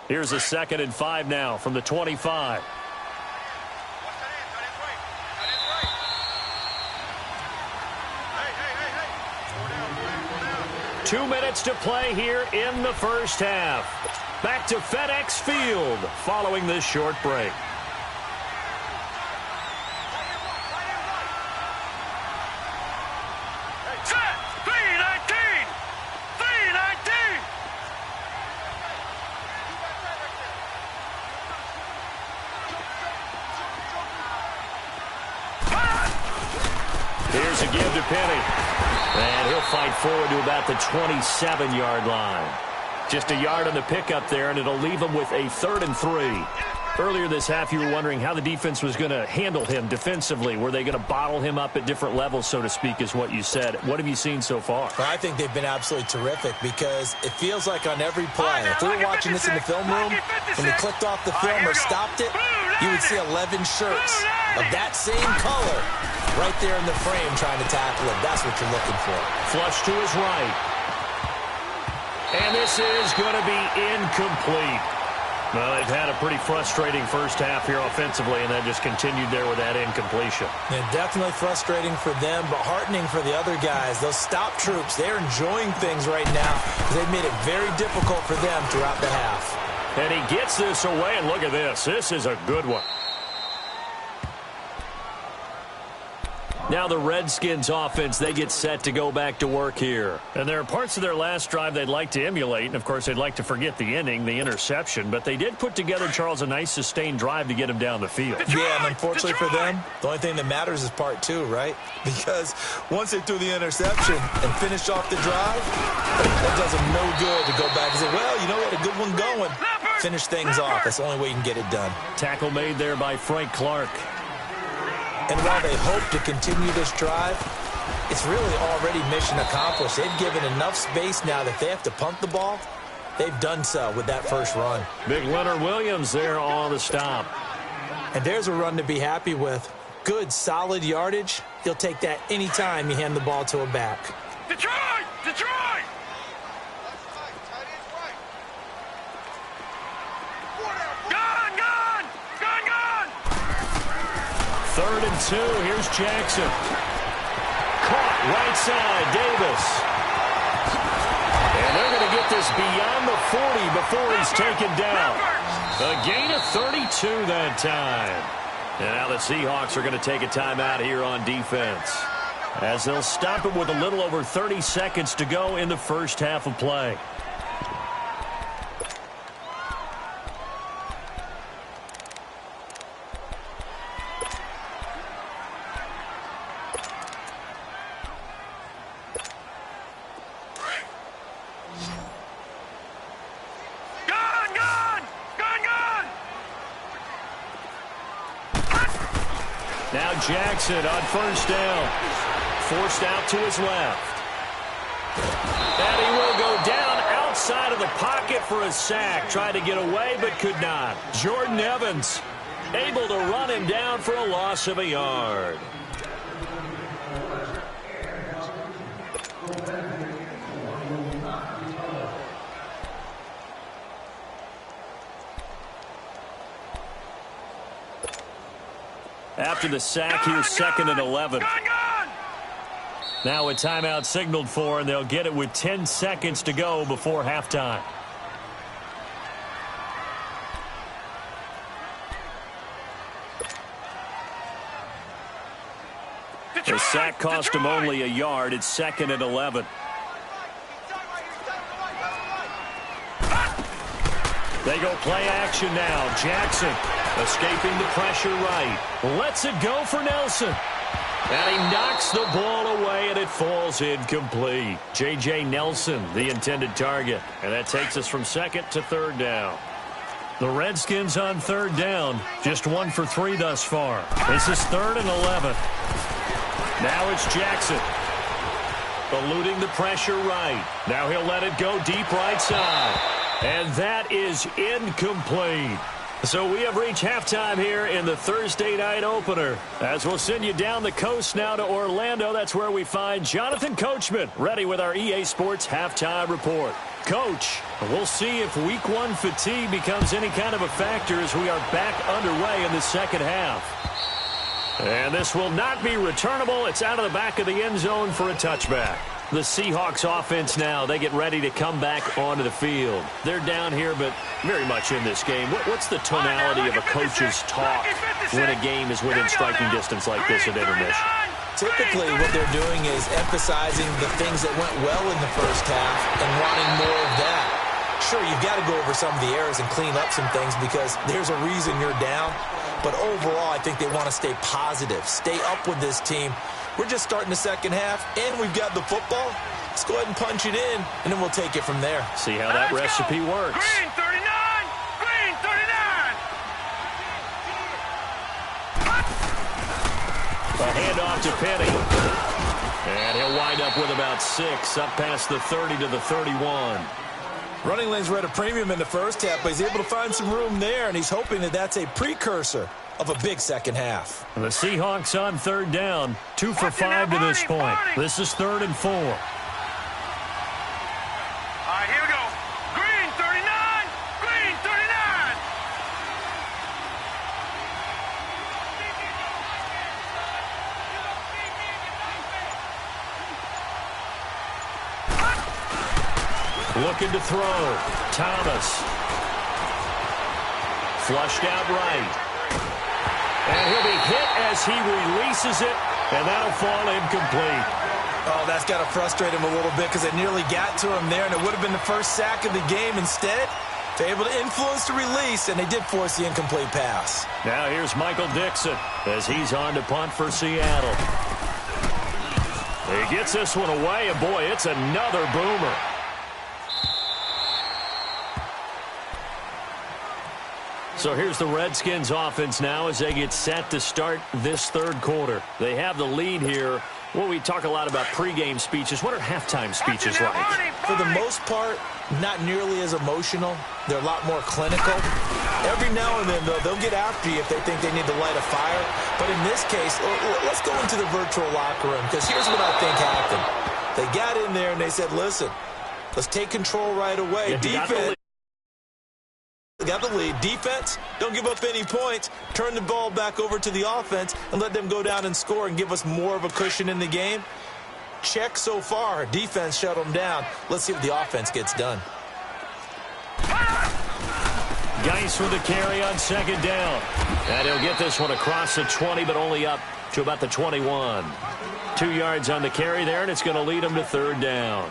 Here's a 2nd and 5 now from the 25. 2 minutes to play here in the first half. Back to FedEx Field following this short break. Here's a give to Penny. And he'll fight forward to about the 27-yard line. Just a yard on the pickup there, and it'll leave him with a 3rd and 3. Earlier this half, you were wondering how the defense was going to handle him defensively. Were they going to bottle him up at different levels, so to speak, is what you said. What have you seen so far? Well, I think they've been absolutely terrific because it feels like on every play, if we were watching this in the film room, when they clicked off the film or stopped it, you would see 11 shirts of that same color right there in the frame trying to tackle him. That's what you're looking for. Flush to his right. And this is going to be incomplete. Well, they've had a pretty frustrating first half here offensively, and then just continued there with that incompletion. And definitely frustrating for them, but heartening for the other guys. Those stop troops, they're enjoying things right now because they've made it very difficult for them throughout the half. And he gets this away, and look at this. This is a good one. Now the Redskins offense, they get set to go back to work here. And there are parts of their last drive they'd like to emulate. And, of course, they'd like to forget the inning, the interception. But they did put together, Charles, a nice sustained drive to get him down the field. Yeah, and unfortunately for them, the only thing that matters is part 2, right? Because once they threw the interception and finished off the drive, that does them no good to go back and say, well, you know, we had a good one going. Finish things off. That's the only way you can get it done. Tackle made there by Frank Clark. And while they hope to continue this drive, it's really already mission accomplished. They've given enough space now that they have to punt the ball. They've done so with that first run. Big Leonard Williams there on the stop. And there's a run to be happy with. Good, solid yardage. You'll take that anytime you hand the ball to a back. Detroit! Detroit! 3rd and 2. Here's Jackson. Caught right side, Davis. And they're going to get this beyond the 40 before he's taken down. A gain of 32 that time. And now the Seahawks are going to take a timeout here on defense, as they'll stop it with a little over 30 seconds to go in the first half of play. Now Jackson on first down. Forced out to his left. And he will go down outside of the pocket for a sack. Tried to get away but could not. Jordan Evans able to run him down for a loss of a yard. After the sack, here's 2nd and 11. Now a timeout signaled for, and they'll get it with 10 seconds to go before halftime. The sack cost him only a yard. It's 2nd and 11. They go play action now. Jackson escaping the pressure right. Lets it go for Nelson. And he knocks the ball away, and it falls incomplete. J.J. Nelson, the intended target. And that takes us from 2nd to 3rd down. The Redskins on 3rd down. Just 1 for 3 thus far. This is 3rd and 11. Now it's Jackson. Eluding the pressure right. Now he'll let it go deep right side. And that is incomplete. So we have reached halftime here in the Thursday night opener. As we'll send you down the coast now to Orlando. That's where we find Jonathan Coachman ready with our EA Sports Halftime Report. Coach, we'll see if week one fatigue becomes any kind of a factor as we are back underway in the second half. And this will not be returnable. It's out of the back of the end zone for a touchback. The Seahawks offense now, they get ready to come back onto the field. They're down here, but very much in this game. What's the tonality of a coach's talk when a game is within striking distance like this at intermission? Typically, what they're doing is emphasizing the things that went well in the first half and wanting more of that. Sure, you've got to go over some of the errors and clean up some things because there's a reason you're down. But overall, I think they want to stay positive, stay up with this team. We're just starting the second half, and we've got the football. Let's go ahead and punch it in, and then we'll take it from there. See how that recipe works. Green 39! Green 39! A handoff to Penny. And he'll wind up with about 6, up past the 30 to the 31. Running lanes were at a premium in the first half, but he's able to find some room there, and he's hoping that that's a precursor of a big second half. The Seahawks on third down, 2 for 5 to this point. This is 3rd and 4. All right, here we go. Green 39! Green 39! Looking to throw. Thomas. Flushed out right. And he'll be hit as he releases it, and that'll fall incomplete. Oh, that's got to frustrate him a little bit because it nearly got to him there, and it would have been the first sack of the game. Instead, they're able to influence the release, and they did force the incomplete pass. Now here's Michael Dixon as he's on to punt for Seattle. He gets this one away, and boy, it's another boomer. So here's the Redskins offense now as they get set to start this third quarter. They have the lead here. Well, we talk a lot about pregame speeches. What are halftime speeches like? For the most part, not nearly as emotional. They're a lot more clinical. Every now and then, though, they'll get after you if they think they need to light a fire. But in this case, let's go into the virtual locker room because here's what I think happened. They got in there and they said, listen, let's take control right away. Defense. Got the lead. Defense, don't give up any points. Turn the ball back over to the offense and let them go down and score and give us more of a cushion in the game. Check so far. Defense shut them down. Let's see what the offense gets done. Geis with the carry on second down. And he'll get this one across the 20, but only up to about the 21. 2 yards on the carry there, and it's going to lead him to third down.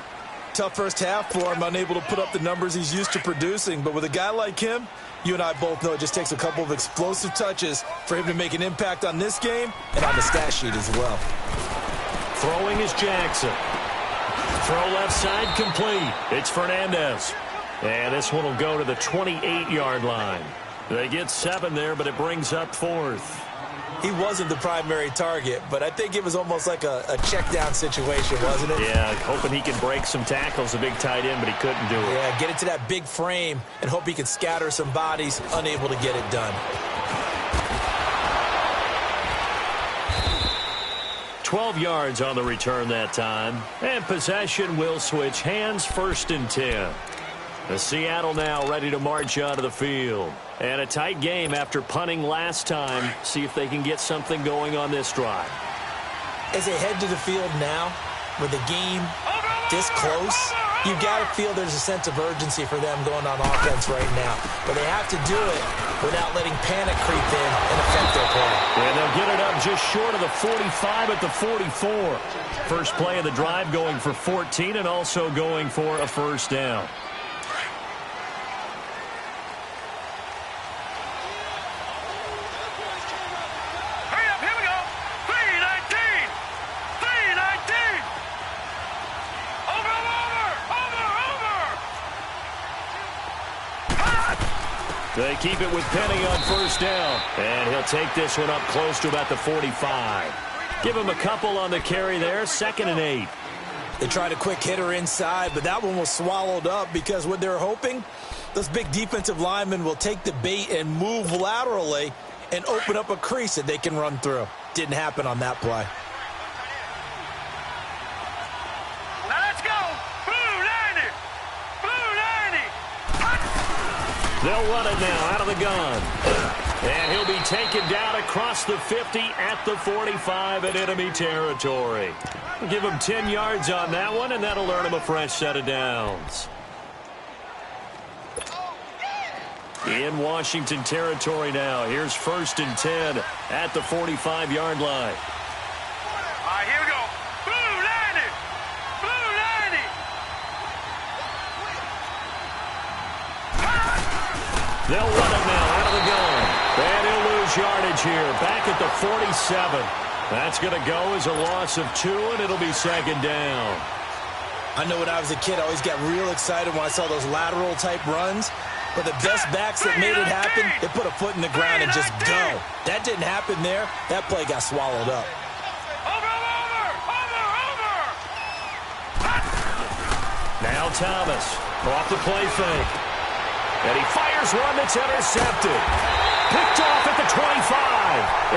Tough first half for him, unable to put up the numbers he's used to producing. But with a guy like him, you and I both know it just takes a couple of explosive touches for him to make an impact on this game and on the stat sheet as well. Throwing is Jackson. Throw left side complete. It's Fernandez. And this one will go to the 28-yard line. They get 7 there, but it brings up 4th. He wasn't the primary target, but I think it was almost like a check-down situation, wasn't it? Yeah, hoping he can break some tackles, a big tight end, but he couldn't do it. Yeah, get into that big frame and hope he can scatter some bodies, unable to get it done. 12 yards on the return that time. And possession will switch hands, 1st and 10. The Seattle now ready to march out of the field. And a tight game after punting last time. See if they can get something going on this drive. As they head to the field now, with the game this close, you've got to feel there's a sense of urgency for them going on offense right now. But they have to do it without letting panic creep in and affect their play. And they'll get it up just short of the 45 at the 44. First play of the drive going for 14 and also going for a first down. They keep it with Penny on first down. And he'll take this one up close to about the 45. Give him a couple on the carry there. 2nd and 8. They tried a quick hitter inside, but that one was swallowed up because what they're hoping, those big defensive linemen will take the bait and move laterally and open up a crease that they can run through. Didn't happen on that play. Now let's go. Blue 90. Blue They'll run it now out of the gun. And he'll be taken down across the 50 at the 45 in enemy territory. Give him 10 yards on that one, and that'll earn him a fresh set of downs. In Washington territory now. Here's 1st and 10 at the 45-yard line. All right, here we go. Blue 90. Blue 90. They'll run it now out of the gun. And he'll lose yardage here. Back at the 47. That's going to go as a loss of 2, and it'll be 2nd down. I know when I was a kid, I always got real excited when I saw those lateral-type runs. But the best backs that made it happen, they put a foot in the ground and just go. That didn't happen there. That play got swallowed up. Over. Now Thomas off the play fake. And he fires one that's intercepted. Picked off at the 25.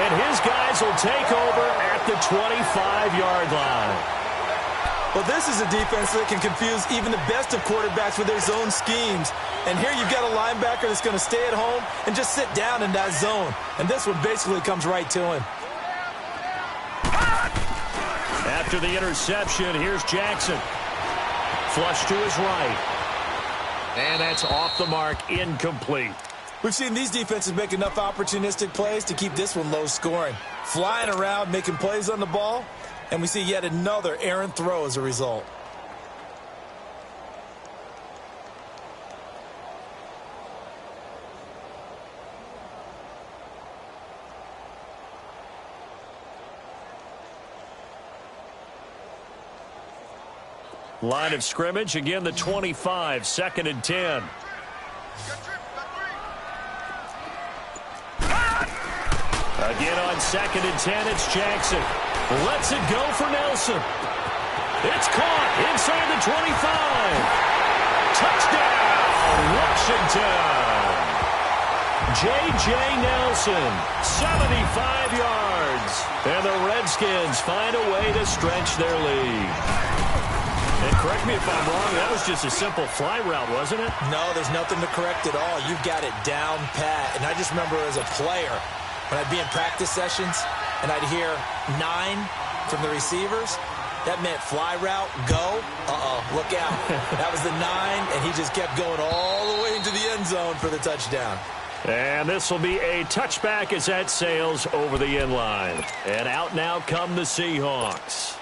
And his guys will take over at the 25-yard line. Well, this is a defense that can confuse even the best of quarterbacks with their zone schemes. And here you've got a linebacker that's going to stay at home and just sit down in that zone. And this one basically comes right to him. After the interception, here's Jackson. Flush to his right. And that's off the mark, incomplete. We've seen these defenses make enough opportunistic plays to keep this one low scoring. Flying around, making plays on the ball. And we see yet another errant throw as a result. Line of scrimmage, again the 25, 2nd and 10. Again on 2nd and 10, it's Jackson. Lets it go for Nelson. It's caught inside the 25. Touchdown, Washington. J.J. Nelson, 75 yards. And the Redskins find a way to stretch their lead. And correct me if I'm wrong, that was just a simple fly route, wasn't it? No, there's nothing to correct at all. You've got it down pat. And I just remember as a player, when I'd be in practice sessions and I'd hear 9 from the receivers, that meant fly route, go, look out. That was the 9, and he just kept going all the way into the end zone for the touchdown. And this will be a touchback as that sails over the end line. And out now come the Seahawks.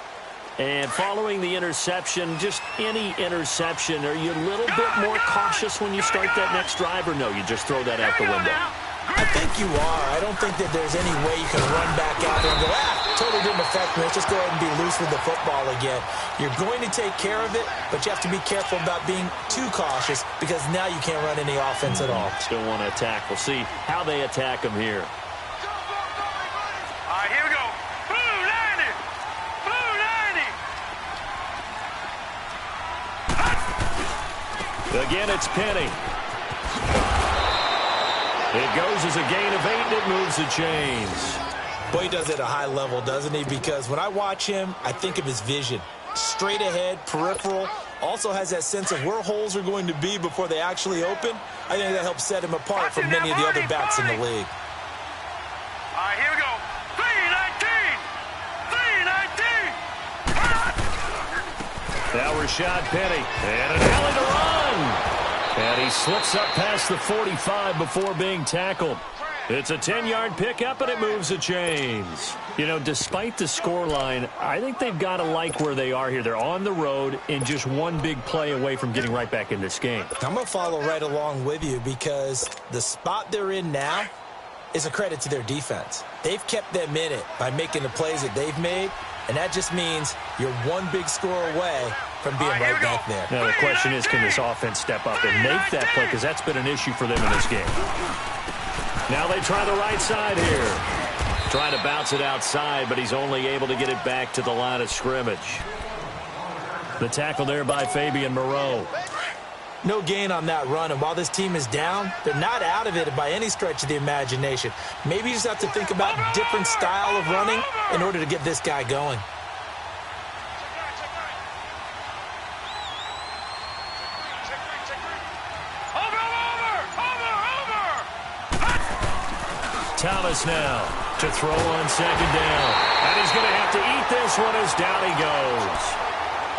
And following the interception, just any interception, are you a little bit more cautious when you start that next drive, or no, you just throw that out the window? I think you are. I don't think that there's any way you can run back out there and go, totally didn't affect me. Let's just go ahead and be loose with the football again. You're going to take care of it, but you have to be careful about being too cautious because now you can't run any offense at all. Still want to attack. We'll see how they attack them here. All right, here we go. Blue 90. Blue 90. Again, it's Penny. It goes as a gain of 8, and it moves the chains. Boy, he does it at a high level, doesn't he? Because when I watch him, I think of his vision. Straight ahead, peripheral. Also has that sense of where holes are going to be before they actually open. I think that helps set him apart from many of the other backs in the league. All right, here we go. 3-19. 3-19. Now Rashad Penny. And an alley to run. And he slips up past the 45 before being tackled. It's a 10-yard pickup, and it moves the chains. You know, despite the scoreline, I think they've got to like where they are here. They're on the road and just one big play away from getting right back in this game. I'm going to follow right along with you because the spot they're in now is a credit to their defense. They've kept them in it by making the plays that they've made, and that just means you're one big score away from being right back there. Now, the question is, can this offense step up and make that play? Because that's been an issue for them in this game. Now they try the right side here. Trying to bounce it outside, but he's only able to get it back to the line of scrimmage. The tackle there by Fabian Moreau. No gain on that run, and while this team is down, they're not out of it by any stretch of the imagination. Maybe you just have to think about a different style of running in order to get this guy going. Over. Thomas now to throw on second down. And he's going to have to eat this one as down he goes.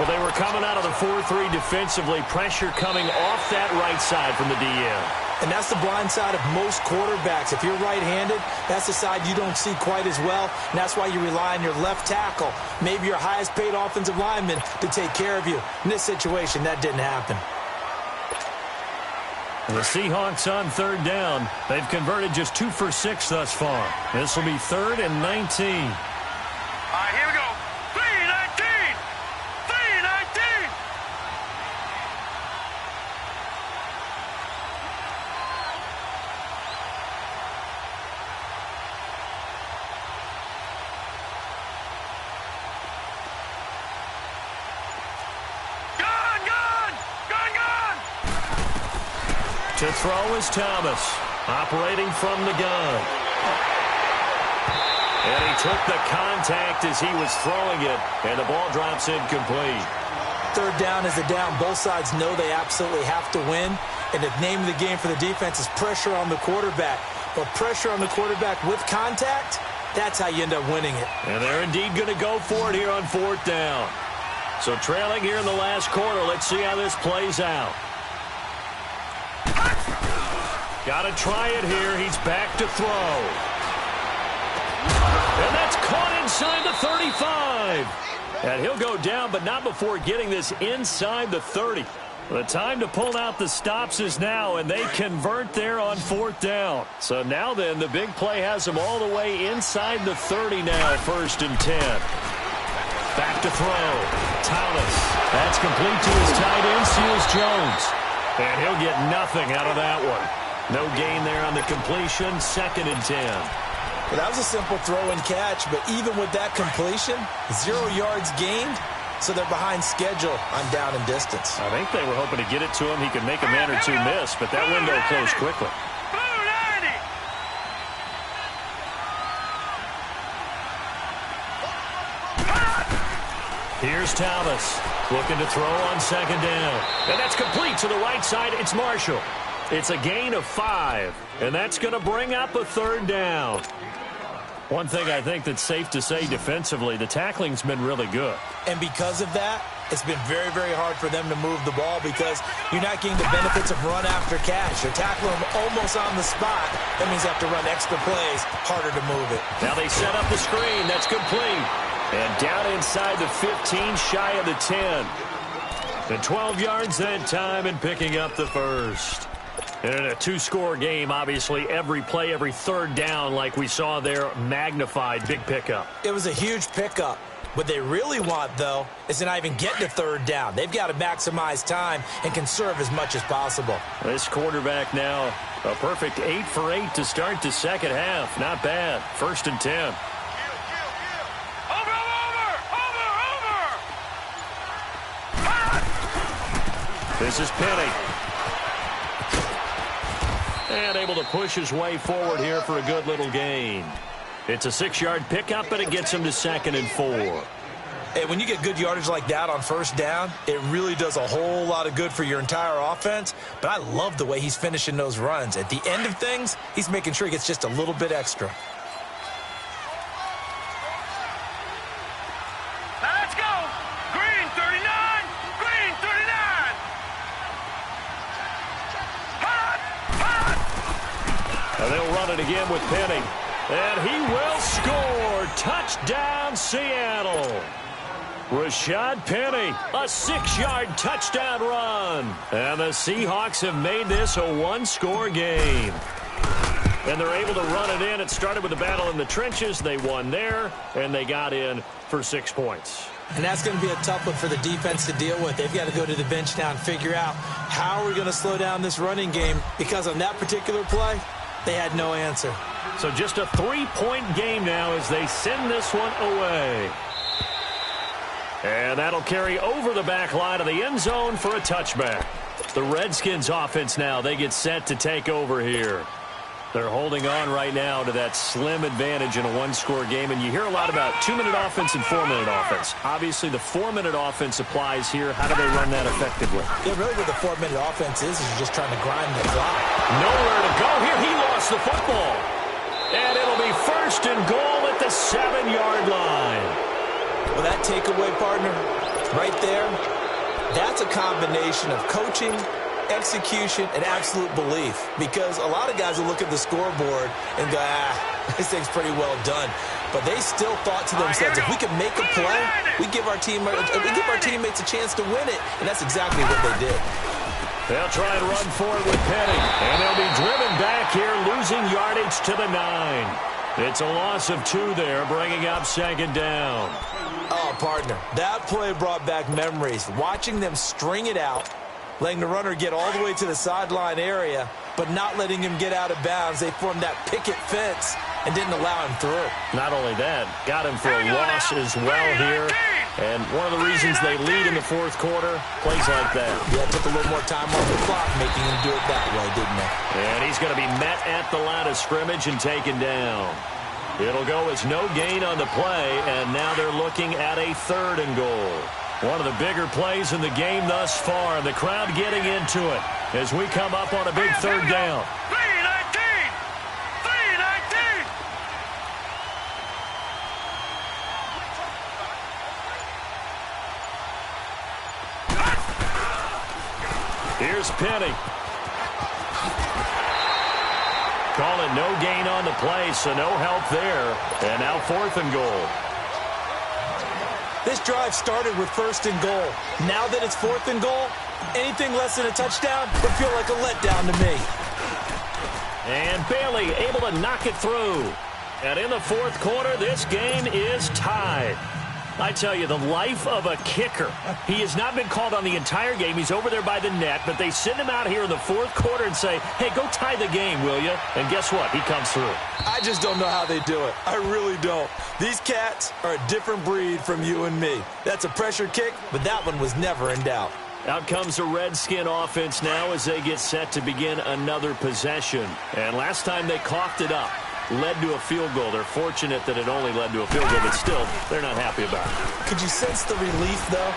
Well, they were coming out of the 4-3 defensively. Pressure coming off that right side from the DN. And that's the blind side of most quarterbacks. If you're right-handed, that's the side you don't see quite as well. And that's why you rely on your left tackle, maybe your highest-paid offensive lineman, to take care of you. In this situation, that didn't happen. The Seahawks on third down. They've converted just 2 for 6 thus far. This will be 3rd and 19. All right, here we go. 3-19. 3-19. To throw is Thomas, operating from the gun. And he took the contact as he was throwing it, and the ball drops incomplete. Third down is the down. Both sides know they absolutely have to win. And the name of the game for the defense is pressure on the quarterback. But pressure on the quarterback with contact, that's how you end up winning it. And they're indeed going to go for it here on 4th down. So trailing here in the last quarter, let's see how this plays out. Got to try it here. He's back to throw. And that's caught inside the 35. And he'll go down, but not before getting this inside the 30. The time to pull out the stops is now, and they convert there on 4th down. So now then, the big play has them all the way inside the 30 now, 1st and 10. Back to throw. Thomas. That's complete to his tight end, Seals Jones. And he'll get nothing out of that one. No gain there on the completion, 2nd and 10. Well, that was a simple throw and catch, but even with that completion, 0 yards gained, so they're behind schedule on down and distance. I think they were hoping to get it to him. He could make a man or two miss, but that window closed quickly. Here's Thomas looking to throw on 2nd down. And that's complete to the right side. It's Marshall. It's a gain of 5, and that's going to bring up a 3rd down. One thing I think that's safe to say defensively, the tackling's been really good. And because of that, it's been very, very hard for them to move the ball because you're not getting the benefits of run after catch. You're tackling them almost on the spot. That means you have to run extra plays, harder to move it. Now they set up the screen. That's complete. And down inside the 15, shy of the 10. And 12 yards that time and picking up the 1st. And in a 2-score game, obviously, every play, every 3rd down, like we saw there, magnified, big pickup. It was a huge pickup. What they really want, though, is to not even get to 3rd down. They've got to maximize time and conserve as much as possible. This quarterback now, a perfect 8 for 8 to start the 2nd half. Not bad. 1st and 10. This is Penny. And able to push his way forward here for a good little gain. It's a 6-yard pickup, but it gets him to 2nd and 4. Hey, when you get good yardage like that on 1st down, it really does a whole lot of good for your entire offense. But I love the way he's finishing those runs. At the end of things, he's making sure he gets just a little bit extra. Let's go. Green 39. Green 39. And they'll run it again with Penny. And he will score. Touchdown, Seattle. Rashad Penny, a 6-yard touchdown run. And the Seahawks have made this a 1-score game. And they're able to run it in. It started with a battle in the trenches. They won there, and they got in for 6 points. And that's going to be a tough one for the defense to deal with. They've got to go to the bench now and figure out how we're going to slow down this running game, because on that particular play, they had no answer. So just a 3-point game now as they send this one away. And that'll carry over the back line of the end zone for a touchback. The Redskins offense now, they get set to take over here. They're holding on right now to that slim advantage in a 1-score game. And you hear a lot about 2-minute offense and 4-minute offense. Obviously, the 4-minute offense applies here. How do they run that effectively? Yeah, really what the 4-minute offense is you're just trying to grind the clock. Nowhere to go here. He lost the football. And it'll be first and goal at the 7-yard line. Well, that takeaway, partner, right there, that's a combination of coaching, execution, and absolute belief. Because a lot of guys will look at the scoreboard and go, this thing's pretty well done. But they still thought to themselves, if we can make a play, we give our teammates a chance to win it. And that's exactly what they did. They'll try and run forward with Penny. And they'll be driven back here, losing yardage to the 9. It's a loss of 2 there, bringing up second down. Oh, partner, that play brought back memories. Watching them string it out, letting the runner get all the way to the sideline area, but not letting him get out of bounds. They formed that picket fence and didn't allow him through. Not only that, got him for a loss as well here. And one of the reasons they lead in the fourth quarter, plays like that. Yeah, it took a little more time off the clock, making him do it that way, didn't it? And he's going to be met at the line of scrimmage and taken down. It'll go as no gain on the play, and now they're looking at a 3rd and goal. One of the bigger plays in the game thus far, and the crowd getting into it as we come up on a big 3rd down. 3-19! 3-19! Here's Penny. Call it no gain on the play, so no help there. And now 4th and goal. This drive started with 1st and goal. Now that it's 4th and goal, anything less than a touchdown would feel like a letdown to me. And Bailey able to knock it through. And in the fourth quarter, this game is tied. I tell you, the life of a kicker. He has not been called on the entire game. He's over there by the net, but they send him out here in the fourth quarter and say, hey, go tie the game, will you? And guess what? He comes through. I just don't know how they do it. I really don't. These cats are a different breed from you and me. That's a pressure kick, but that one was never in doubt. Out comes the Redskin offense now as they get set to begin another possession. And last time they coughed it up, led to a field goal. They're fortunate that it only led to a field goal, but still, they're not happy about it. Could you sense the relief, though,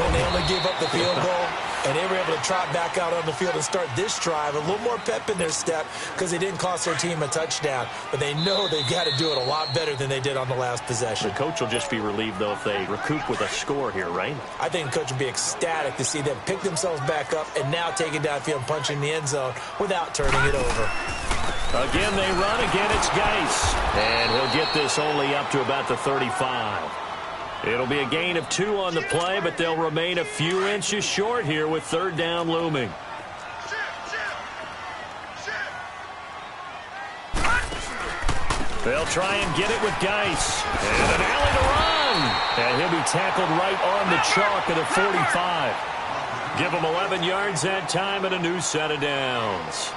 when they only gave up the field goal? And they were able to trot back out on the field and start this drive. A little more pep in their step because they didn't cost their team a touchdown. But they know they've got to do it a lot better than they did on the last possession. The coach will just be relieved, though, if they recoup with a score here, right? I think the coach will be ecstatic to see them pick themselves back up and now take it downfield and punch in the end zone without turning it over. Again, they run. Again, it's Geis. And he'll get this only up to about the 35. It'll be a gain of 2 on the play, but they'll remain a few inches short here with 3rd down looming. They'll try and get it with Geis. And an alley to run. And he'll be tackled right on the chalk at the 45. Give him 11 yards that time and a new set of downs.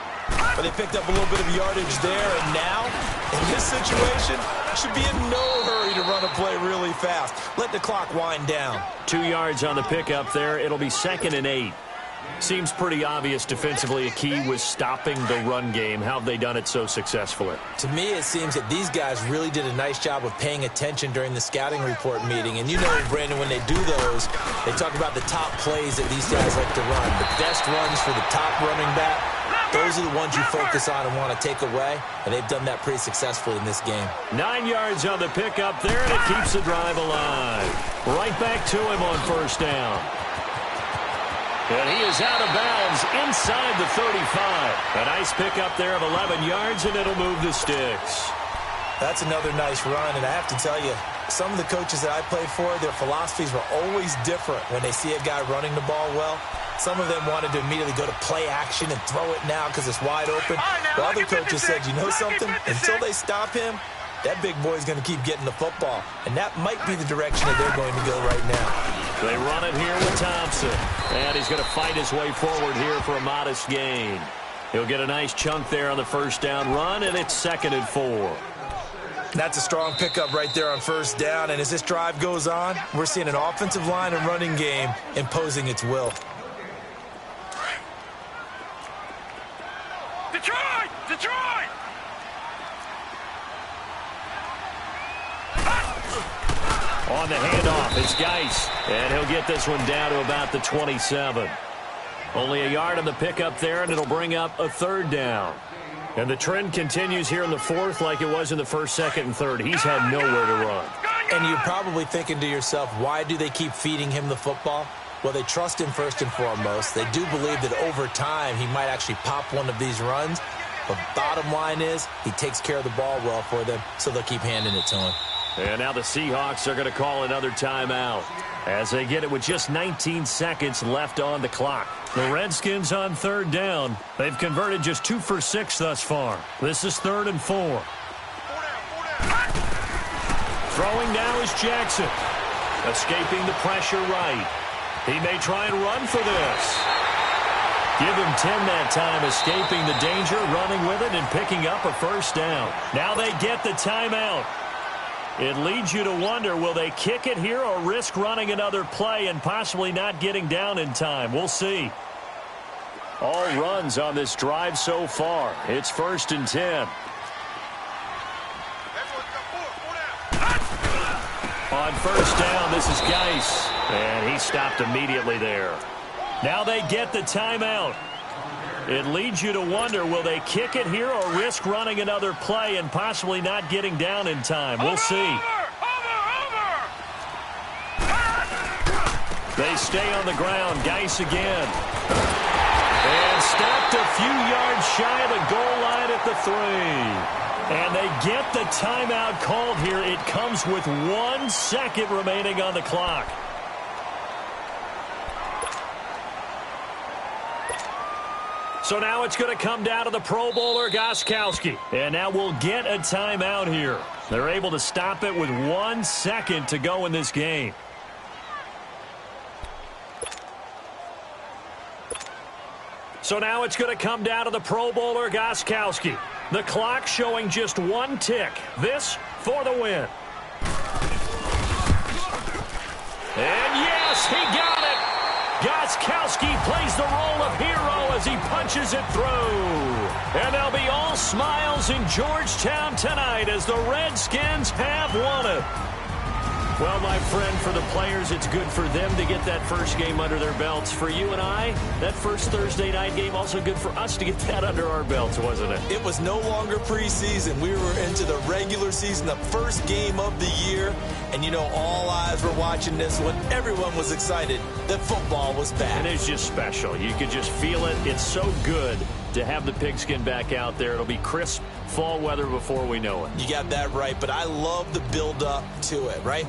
But they picked up a little bit of yardage there, and now, in this situation, should be in no hurry to run a play really fast. Let the clock wind down. 2 yards on the pickup there. It'll be 2nd and 8. Seems pretty obvious defensively a key was stopping the run game. How have they done it so successfully? To me, it seems that these guys really did a nice job of paying attention during the scouting report meeting. And you know, Brandon, when they do those, they talk about the top plays that these guys like to run. The best runs for the top running back. Those are the ones you focus on and want to take away, and they've done that pretty successfully in this game. 9 yards on the pickup there, and it keeps the drive alive. Right back to him on 1st down. And he is out of bounds inside the 35. A nice pickup there of 11 yards, and it'll move the sticks. That's another nice run, and I have to tell you, some of the coaches that I played for, their philosophies were always different when they see a guy running the ball well. Some of them wanted to immediately go to play action and throw it now because it's wide open. While other coaches said, you know something? Until they stop him, that big boy's going to keep getting the football. And that might be the direction that they're going to go right now. They run it here with Thompson. And he's going to fight his way forward here for a modest gain. He'll get a nice chunk there on the 1st down run, and it's 2nd and 4. That's a strong pickup right there on 1st down. And as this drive goes on, we're seeing an offensive line and running game imposing its will. Detroit! Detroit! On the handoff, it's Geis. And he'll get this one down to about the 27. Only a yard on the pickup there, and it'll bring up a 3rd down. And the trend continues here in the fourth like it was in the first, second, and third. He's had nowhere to run. And you're probably thinking to yourself, why do they keep feeding him the football? Well, they trust him first and foremost. They do believe that over time he might actually pop one of these runs. But bottom line is he takes care of the ball well for them, so they'll keep handing it to him. And now the Seahawks are going to call another timeout as they get it with just 19 seconds left on the clock. The Redskins on third down. They've converted just 2 for 6 thus far. This is 3rd and 4. Throwing now is Jackson. Escaping the pressure right. He may try and run for this. Give him 10 that time, escaping the danger, running with it, and picking up a first down. Now they get the timeout. It leads you to wonder, will they kick it here or risk running another play and possibly not getting down in time? We'll see. All runs on this drive so far. It's 1st and 10. On first down, this is Geis. And he stopped immediately there. Now they get the timeout. It leads you to wonder, will they kick it here or risk running another play and possibly not getting down in time? We'll see. They stay on the ground. Geis again. And stopped a few yards shy of the goal line at the 3. And they get the timeout called here. It comes with 1 second remaining on the clock. So now it's going to come down to the Pro Bowler, Gostkowski. And now we'll get a timeout here. They're able to stop it with 1 second to go in this game. So now it's going to come down to the Pro Bowler, Gostkowski. The clock showing just 1 tick. This for the win. And yes, he got it. Gostkowski plays the role of hero as he punches it through. And they'll be all smiles in Georgetown tonight as the Redskins have won it. Well, my friend, for the players, it's good for them to get that first game under their belts. For you and I, that first Thursday night game, also good for us to get that under our belts, wasn't it? It was no longer preseason. We were into the regular season, the first game of the year. And, you know, all eyes were watching this when everyone was excited that football was back. And it's just special. You could just feel it. It's so good to have the pigskin back out there. It'll be crisp fall weather before we know it. You got that right, but I love the build-up to it, right?